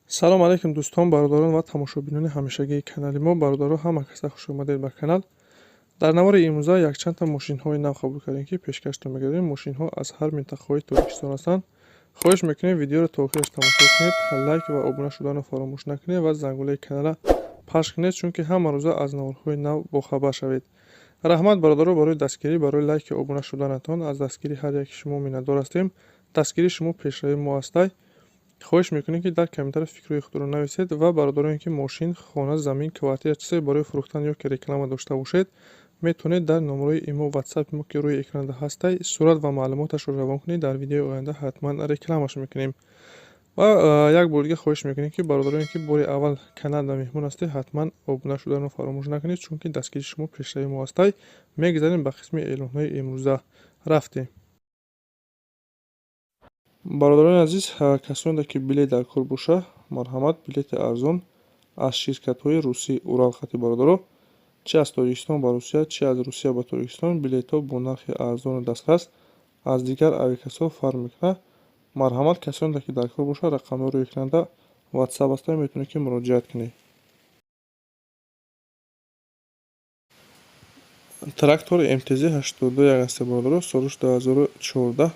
салом алейкум дӯстон, бародарон ва тамошобинони ҳамешагии канали мо. Бародаро ҳама каса хушомадед ба канал. Дар навори имрӯза якчандта мошинҳои нав қабул кардем, ки пешкашда мегардем. Мошинҳо аз ҳар минтақаҳои Тоҷикистон ҳастанд. хоҳиш мекунем видеоро то охираш тамошо кунед, лайк ва обуна шуданро фаромӯш накунед ва зангулаи канала пахш кунед, чунки ҳама рӯза аз наворҳои нав бохабар шавед. раҳмат бародаро барои дастгирӣ, барои лайки обуна шуданатон. аз дастгири ҳар яки шумо миннатдор ҳастем. дастгирии шумо пешрави мо ҳастай. хоҳиш мекунем ки дар комментариё фикрҳои худро нависед ва бародароне ки мошин, хона, замин, квартира чизое барои фурӯхтан ё ки реклама дошта бошед, метавонед дар номерои имо ватсапи мо ки рӯи экранда ҳастай сурат ва маълумоташро равон кунед. дар видеои оянда ҳатман рекламаш мекунем. ва як бор дига хоҳиш мекунем ки бародароне ки бори аввал каналда меҳмон ҳастед, ҳатман обуна шуданро фаромӯш накунед, чунки дастгири шумо пешрави мо ҳастай. мегузарем ба қисми эълонҳои имрӯза. рафтем. бародарони азиз, касоне ки билет дар кор боша, марҳамат, билети арзон аз ширкатҳои русӣ уралхати бародаро, чи аз Тоҷикистон ба Русия, чи аз Русия ба Тоҷикистон, билетҳо бо нархи арзону дастрас аз дигар авиакасо фарқ мекунад. марҳамат, касоне ки дар кор боша, рақамҳои рӯи экранда ватсап ҳастай, метавонед ки муроҷиат кунед. трактор МТЗ 82 ҳаст бародаро, соли 2014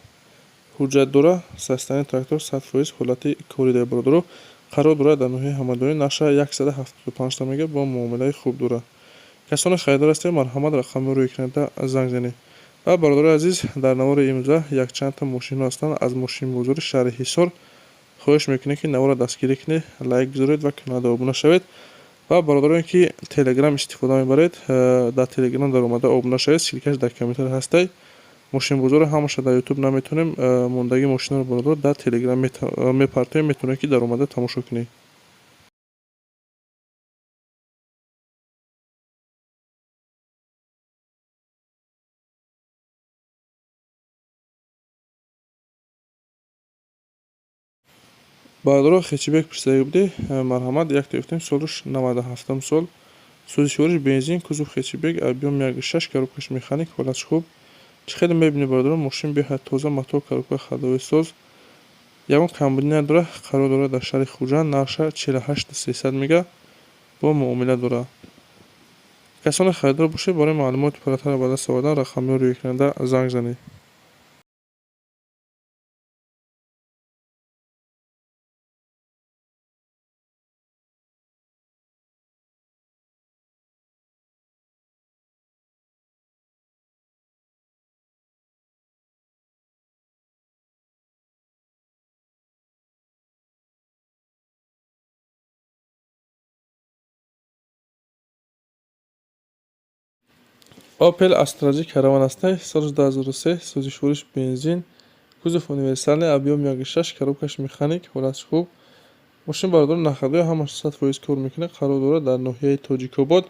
ҳуҷҷат дора. састарин трактор 100% ҳолати корӣ дорад бародаро. қарор дорад дар ноҳияи ҳамадонӣ, нақша 175 та мегап бо муомилаи хуб дорад. касоне харидор ҳастед, марҳамат, рақамҳои рӯи экранда занг занед. ва бародарои азиз, дар навори имрӯза якчандта мошинҳо ҳастанд аз мошинбозори шаҳри Ҳисор. хоҳиш мекунем ки наворро дастгирӣ кунед, лайк гузоред ва каналда обуна шавед. ва бародароне ки телеграм истифода мебаред, дар телеграм дар омада обуна шавед, силкаш дар комментар ҳастай. мошинбозори ҳамаша дар ютуб наметавонем, мондагии мошинҳоро бародаро дар телеграм мепартоем, метавонед ки дар омада тамошо кунед. бародаро хечибек пурсида будӣ, марҳамат, як гирифтем, солиш 97 сол, сӯзишвориш бензин, кузов хечибек, объем 1.6, коробкаш механик, ҳолатш хуб. чӣ хеле мебинед бародаро, мошин беҳад тоза, мотор, коробка ходовой соз, ягон камбудӣ надорад. қарор дорад дар шаҳри Хуҷанд, нарша 48300 мега бо муомила дорад. касоне харидор бошед, барои маълумоти фаротарро ба даст овардан рақамҳои рӯи экранда занг занед. Opel Astra Caravan ҳастай, соли 2003, сӯзишвориш бензин, кузов универсалный, объем 1.6, коробкаш механик, ҳолатш хуб. мошин бародаро нақдиё ҳамаш 100% кор мекунад. қарор дорад дар ноҳияи Тоҷикобод,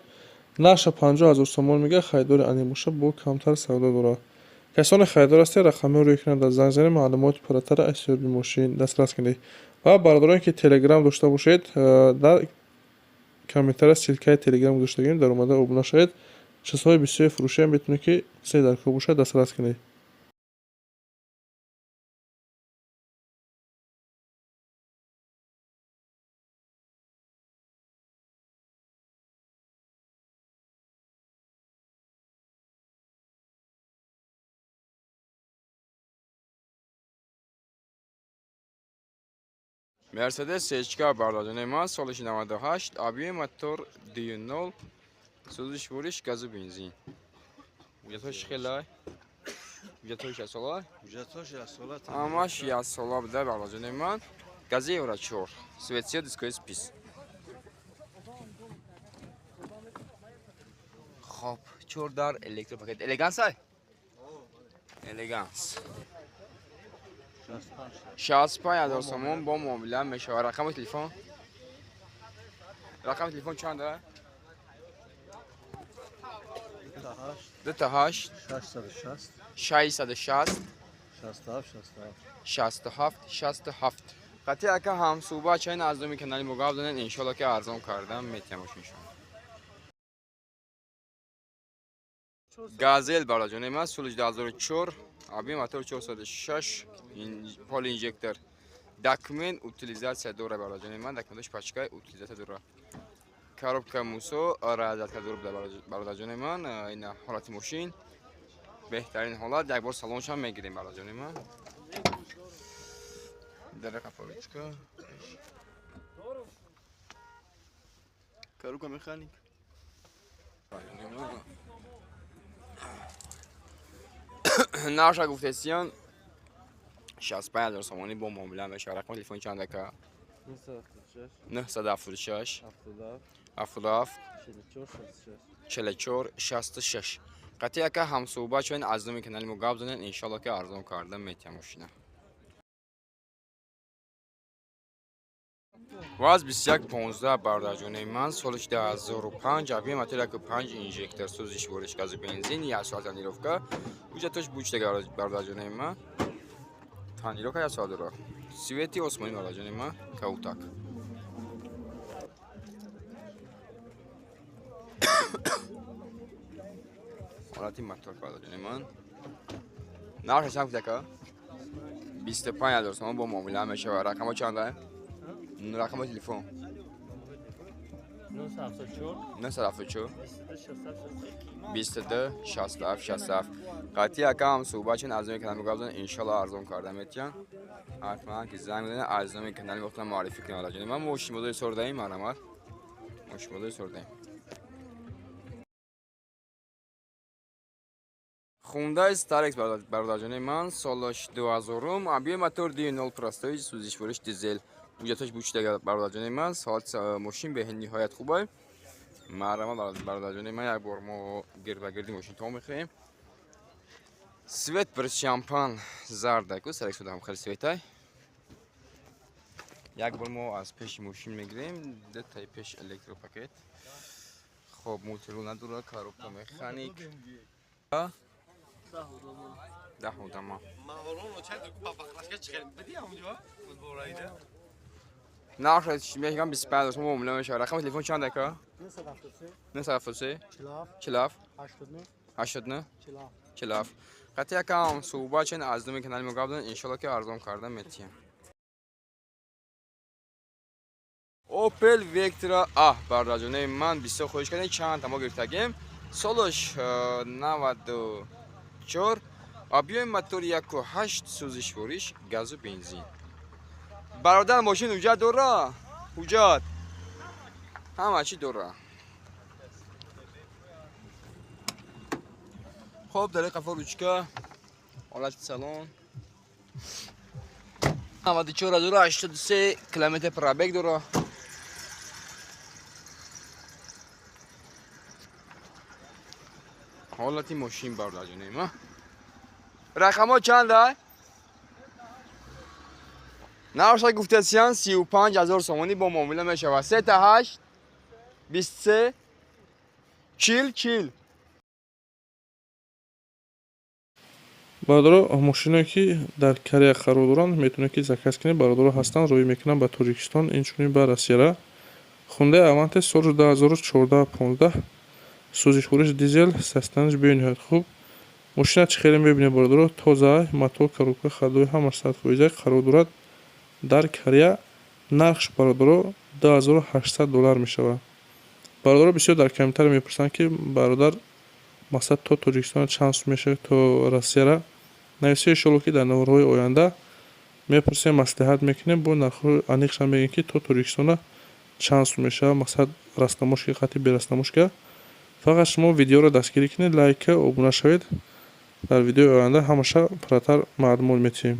нарша 50 000 сомон мега, харидори анӣ боша бо камтар савдо дорад. касоне харидор ҳастед, рақамҳои рӯи экранда занг занед, маълумоти фаротарро аз соҳиби мошин дастрас кунед. ва бародароне ки телеграм дошта бошед, дар комментария силкаи телеграм гузоштагим, дар омада обуна шавед. чизҳои бисёри фурӯшиам метавонед ки се дар кор бошад дастрас кунед. Mercedes CHK bardajonaи ман, соли 98, объем мотор 2.0, сӯзишвориш газу бензин. ҳуҷҷатҳои чӣ хелай? ҳуҷҷатҳои 6 солай? ҳуҷҷатҳои 6 сола ҳамаш 6 сола буда бардаҷонаи ман. гази евро 4, светсия дискови спис. хоб 4 дар электропакет. Элегансай? Элеганс. 65,000 сомон бо муомила мешавад. рақами телефон? рақами телефон чанда? 28 660 67 қати ака ҳамсӯҳбат чаи наздоми канали мо гап доден, иншоалло ки арзон кардам метавонам мошиншон. газел бардаҷонаи ман, соли 2004, объем мотор 406, пол инжектор Документ утилизация дора бароҷони ман, документош пачкай утилизация дора. Коробка мусо разатка дора бароҷони ман, ин ҳолати мошин беҳтарин ҳолат, як бор салоншам мегирем бароҷони ман. Дарақа поручка. Коробка механик. Наша гуфтесион 65000 сомонӣ бо муомила мешавад. Рақами телефони чанд ака? 976 77 44 66. Қати ака ҳамсӯҳбат шавен, аз номи канали мо гап занед, иншоалло ки арзон карда метиҳам мошина. ВАЗ 2115 бародарҷонаи ман, соли 2005, авиа мотори 5 инжектор, сӯзиш вориш газу бензин, 1 соат тонировка. ҳуҷҷатош бучтага бародарҷонаи ман. Тонировка 1 соат дора. Свети осмонӣ бародарҷонаи ман, каутак. ҳолати мотор бародарҷонаи ман. нархаш чанд ака? 25000 сомон бо муомила мешавад. рақамо чанда? Рақамо телефон 974 22 67 67. қати ака ҳамсӯҳбат шавен, аз номи канали гап занед, иншоалло арзон карда метиҳам. ҳатман ки занг бизанед, аз номи канали гуфтам маърифӣ кунед бародарҷони ман. мошини модели сордаим марамат. мошини модели сордаим. Hyundai Starex бародарҷонаи ман, солаш 2000, объем мотор 2.0 простой, сӯзишвориш дизел. ҳуҷҷатош бучтага бародарҷонаи ман, соат мошин бениҳоят хуб ай. Маърама бародарҷонаи ман, як бор мо гирдбагирди мошин то мехоҳем. Свет бир шампан зарда ку Starex будам хеле светай. Як бор мо аз пеши мошин мегирем, детаи пеш электропакет. хоб мутеру надора, коробка механик. ده دما ناخذ میگم 25 شما معامله میشه. رقم تلفن چند دکا؟ 973 40 89 40. قطعا کام صحبت چن از دومی کانال مقابل ان شاء الله که ارزان کردن میتیم. اوپل وکترا برادرجانه من 20 خوش کردن چند تما گرفتگیم. سالش 94. объем мотор 1.8 сӯзишвориш газу бензин. бародар мошин ҳуҷҷат дора? ҳуҷҷат ҳама чӣ дора. хоб дар қафо ручка, ҳолати салон 94083 километр пробег дора. ҳолати мошин бародарҷонаи ман. рақамо чанд ай? навша гуфтасиян 35000 сомонӣ бо муомила мешавад. 38 23 40. бародаро мошиное ки дар Корея қарор доранд, метавонед ки заказ кунед. бародаро ҳастанд, роҳӣ мекунанд ба Тоҷикистон, инчунин ба Россияра. Hyundai Avantis соли 2014-15, сӯзишвориш дизел, состоянияш бениҳоят хуб. мошина чӣ хеле мебинед бародаро? тоза, мотор, коробка ходҳои ҳамаш 100% қарор дорад. дар Корея нархш бародаро $2800 мешавад. бародаро бисёр дар комментария мепурсанд ки бародар масалан то Тоҷикистон чанд сум мешавад, то Россияра. нависе иншоалло ки дар наварҳои оянда мепурсем, маслиҳат мекунем, бо нархҳои аниқшон мегӯем ки то Тоҷикистона чанд сум мешавад, масалан растамошка, қати берастамошка. фақат шумо видеоро дастгирӣ кунед, лайка, обуна шавед. дар видеои оянда ҳамаша пурратар маълумот метиҳем.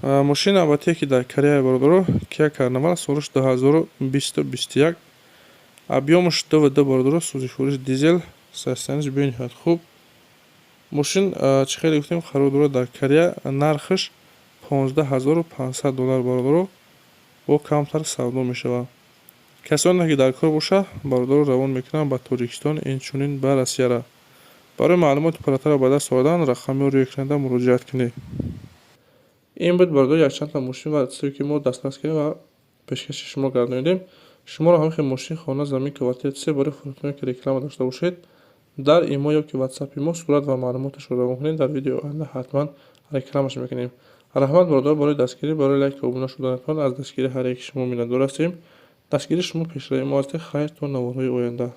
мошини навбатие ки дар Корея бародаро Kia Carnival солиш 2021, объемш ДВД бародаро, сӯзишвориш дизел, состоянияш бениҳоят хуб. мошин чӣ хеле гуфтем қарор дорад дар Корея. нархш $15500 бародаро, бо камтар савдо мешавад. касоне ки дар кор боша бародаро равон мекунанд ба Тоҷикистон, инчунин ба Россияра. барои маълумоти пурратар ба даст овардан рақами рӯйкунанда муроҷиат кунед. ин буд бародаро якчанд та мошин ва чизе ки мо дастрас кардем ва пешкаши шумо гардонидем. шуморо ҳамихи мошин, хона, замин, квартира, чизе барои фурӯхтане ки реклама дошта бошед дар имо ё ки ватсапи мо сурат ва маълумоташро равон кунед. Дар видеои оянда ҳатман рекламаш мекунем. Раҳмат бародаро барои дастгирӣ, барои лайк ва обуна шуданатон аз дастгири ҳар яки шумо миннатдор ҳастем. Дастгири шумо пешраи мо ҳастед. Хайр то наворҳои оянда.